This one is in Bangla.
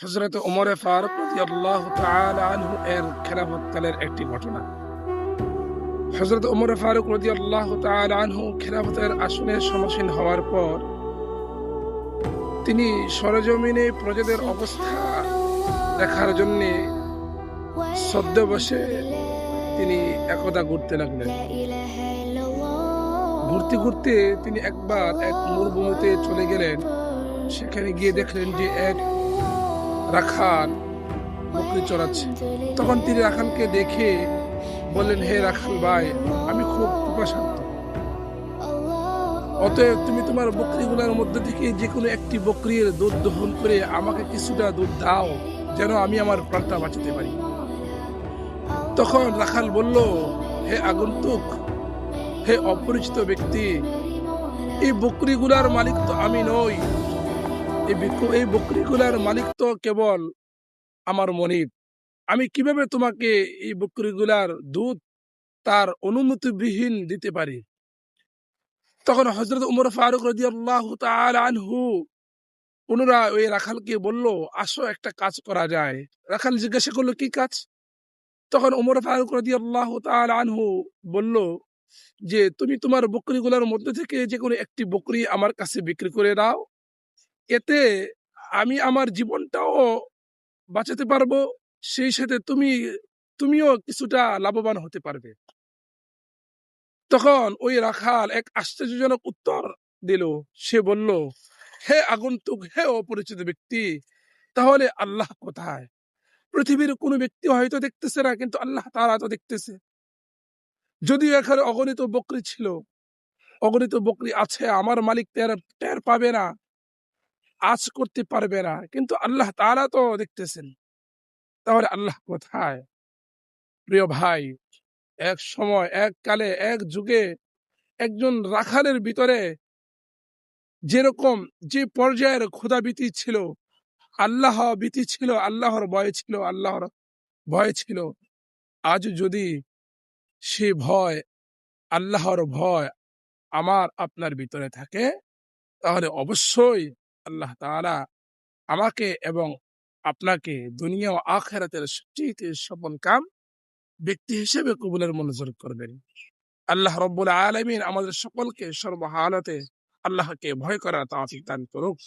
হযরত ওমর ফারুক রাদিয়াল্লাহু তাআলা আনহু এর খেলাফতকালের একটি ঘটনা। হযরত ওমর ফারুক রাদিয়াল্লাহু তাআলা আনহু খেলাফতের আসনে সম্মুখীন হওয়ার পর তিনি সরেজমিনে প্রজাদের অবস্থা দেখার জন্যে ছদ্মবেশে তিনি একদা ঘুরতে লাগলেন। ঘুরতে ঘুরতে তিনি একবার এক মরুভূমিতে চলে গেলেন। সেখানে গিয়ে দেখলেন যে এক রাখাল বকরি চড়াচ্ছে। তখন তিনি রাখালকে দেখে বললেন, হে রাখাল ভাই, আমি খুব পিপাসার্ত, অতএব তুমি তোমার বকরিগুলোর মধ্যে থেকে যে কোনো একটি বকরির দুধ দহন করে আমাকে কিছুটা দুধ দাও, যেন আমি আমার প্রাণটা বাঁচাতে পারি। তখন রাখাল বলল, হে আগন্তুক, হে অপরিচিত ব্যক্তি, এই বকরিগুলার মালিক তো আমি নই। এই বকরিগুলার মালিক তো কেবল আমার মনিব। আমি কিভাবে তোমাকে এই বকরিগুলার দুধ তার অনুমতিবিহীন দিতে পারি? তখন হযরত ওমর ফারুক রাদিয়াল্লাহু তাআলা আনহু পুনরায় ওই রাখালকে বলল, আসো একটা কাজ করা যায়। রাখাল জিজ্ঞাসা করলো, কি কাজ? তখন ওমর ফারুক রাদিয়াল্লাহু তাআলা আনহু বলল যে, তুমি তোমার বকরিগুলোর মধ্যে থেকে যে কোনো একটি বকরি আমার কাছে বিক্রি করে দাও, এতে আমি আমার জীবনটাও বাঁচাতে পারবো, সেই সাথে তুমিও কিছুটা লাভবান হতে পারবে। তখন ওই রাখাল এক আশ্চর্যজনক উত্তর দিল। সে বলল, হে আগন্তুক, হে অপরিচিত ব্যক্তি, তাহলে আল্লাহ কোথায়? পৃথিবীর কোনো ব্যক্তি হয়তো দেখতেছে না, কিন্তু আল্লাহ তাআলা তো দেখতেছে। যদিও এখানে অগণিত বকরি ছিল, অগণিত বকরি আছে, আমার মালিক টের পাবে না, আজ করতে পারবে না, কিন্তু আল্লাহ তাআলা তো দেখতেছেন। তাহলে আল্লাহ কোথায়? প্রিয় ভাই, এক সময়, এক কালে, এক যুগে একজন রাখালের ভিতরে যেরকম যে পর্যায়ের খোদাভীতি ছিল, আল্লাহ ভীতি ছিল, আল্লাহর ভয় ছিল, আল্লাহর ভয় ছিল, আজ যদি সে ভয়, আল্লাহর ভয় আমার আপনার ভিতরে থাকে, তাহলে অবশ্যই আল্লাহ তাআলা আমাকে এবং আপনাকে দুনিয়া ও আখিরাতের সবচেয়ে সফল কাম ব্যক্তি হিসেবে কবুলের মঞ্জুর করবেন। আল্লাহ রাব্বুল আলামিন আমাদের সকলকে সর্বহালতে আল্লাহকে ভয় করার তৌফিক দান করুক।